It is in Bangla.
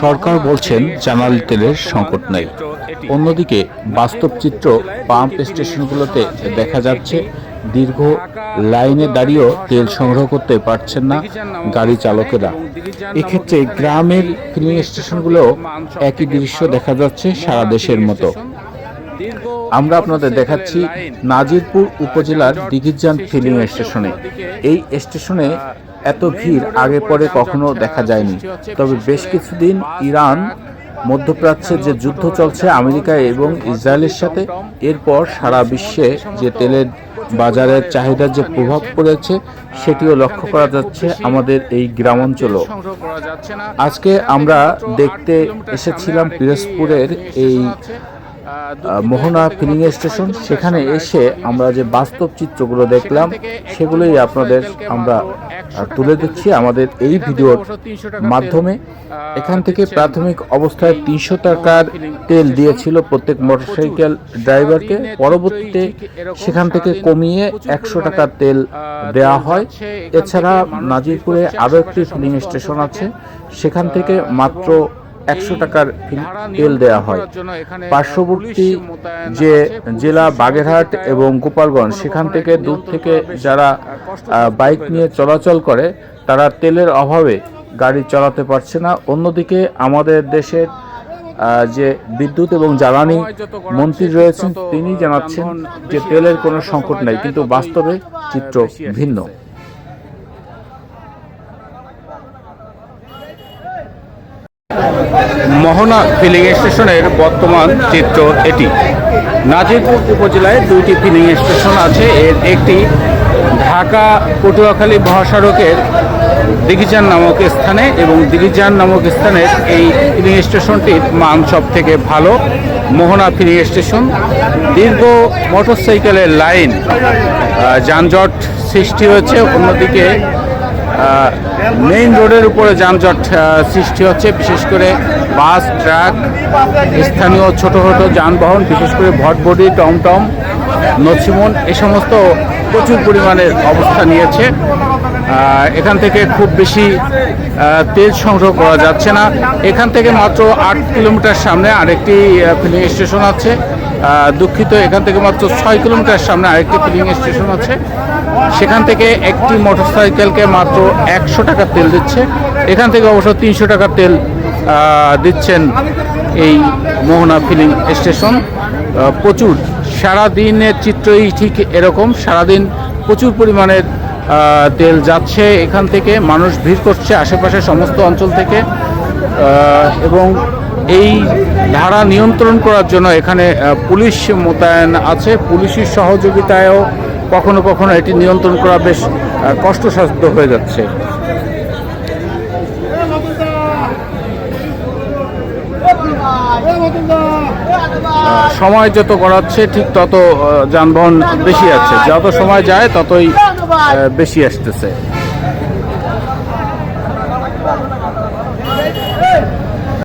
সরকার বলছেন জ্বালানি তেলের সংকট নেই, অন্যদিকে বাস্তব চিত্র পাম্প স্টেশনগুলোতে দেখা যাচ্ছে দীর্ঘ লাইনে দাঁড়িয়েও তেল সংগ্রহ করতে পারছেন না গাড়ি চালকেরা। এক্ষেত্রে গ্রামের ফিলিং স্টেশনগুলোও একই দৃশ্য দেখা যাচ্ছে সারা দেশের মতো। আমরা আপনাদের দেখাচ্ছি নাজিরপুর উপজেলার দিঘিজান ফিলিং স্টেশনে। এই স্টেশনে এত ভিড় আগে পরে কখনো দেখা যায়নি। তবে বেশ কিছুদিন ইরান মধ্যপ্রাচ্যে যে যুদ্ধ চলছে আমেরিকা এবং ইসরায়েলের সাথে, এরপর সারা বিশ্বে যে তেলের বাজারের চাহিদার যে প্রভাব পড়েছে সেটিও লক্ষ্য করা যাচ্ছে আমাদের এই গ্রামাঞ্চলও। আজকে আমরা দেখতে এসেছিলাম পিরোজপুরের এই মোহনা ফিলিং স্টেশন। সেখানে এসে আমরা যে বাস্তব চিত্রগুলো দেখলাম সেগুলোই আপনাদের আমরা তুলে দিচ্ছি আমাদের এই ভিডিওর মাধ্যমে। এখান থেকে প্রাথমিক অবস্থায় 300 টাকার তেল দিয়েছিল প্রত্যেক মোটরসাইকেল ড্রাইভারকে, পরবর্তীতে সেখান থেকে কমিয়ে 100 টাকার তেল দেওয়া হয়। এছাড়া নাজিরপুরে আরও একটি ফিলিং স্টেশন আছে, সেখান থেকে মাত্র 100 টাকার তেল দেওয়া হয়। পার্শ্ববর্তী যে জেলা বাগেরহাট এবং গোপালগঞ্জ, সেখান থেকে দূর থেকে যারা বাইক নিয়ে চলাচল করে তারা তেলের অভাবে গাড়ি চালাতে পারছে না। অন্যদিকে আমাদের দেশের যে বিদ্যুৎ এবং জ্বালানি মন্ত্রী রয়েছেন তিনি জানাচ্ছেন যে তেলের কোনো সংকট নাই, কিন্তু বাস্তবে চিত্র ভিন্ন। মোহনা ফিলিং স্টেশনের বর্তমান চিত্র এটি। নাজিরপুর উপজেলায় 2টি ফিলিং স্টেশন আছে। এর একটি ঢাকা পটুয়াখালী মহাসড়কের দিঘিজান নামক স্থানে, এবং দিঘিজান নামক স্থানের এই ফিলিং স্টেশনটির মান সব থেকে ভালো। মোহনা ফিলিং স্টেশন, দীর্ঘ মোটরসাইকেলের লাইন, যানজট সৃষ্টি হয়েছে। অন্যদিকে মেইন রোডের উপরে যানজট সৃষ্টি হচ্ছে, বিশেষ করে বাস, ট্রাক, স্থানীয় ছোট ছোট যানবাহন, বিশেষ করে ভটভটি, টমটম, নছিমন, এ সমস্ত প্রচুর পরিমাণের অবস্থা নিয়েছে। এখান থেকে খুব বেশি তেল সংগ্রহ করা যাচ্ছে না। এখান থেকে মাত্র 8 কিলোমিটার সামনে আরেকটি ফিলিং স্টেশন আছে। দুঃখিত, এখান থেকে মাত্র 6 কিলোমিটার সামনে আরেকটি ফিলিং স্টেশন আছে। সেখান থেকে একটি মোটরসাইকেলকে মাত্র 100 টাকার তেল দিচ্ছে। এখান থেকে অবশ্য 300 টাকার তেল দিচ্ছেন এই মোহনা ফিলিং স্টেশন। প্রচুর, সারাদিনের চিত্রই ঠিক এরকম। সারাদিন প্রচুর পরিমাণের তেল যাচ্ছে এখান থেকে, মানুষ ভিড় করছে আশেপাশের সমস্ত অঞ্চল থেকে। এবং এই ধারা নিয়ন্ত্রণ করার জন্য এখানে পুলিশ মোতায়েন আছে। পুলিশের সহযোগিতায়ও কখনো কখনো এটি নিয়ন্ত্রণ করা বেশ কষ্টসাধ্য হয়ে যাচ্ছে। সময় যত গড়াচ্ছে ঠিক তত যানবাহন বেশি আছে, যত সময় যায় ততই বেশি আসতেছে।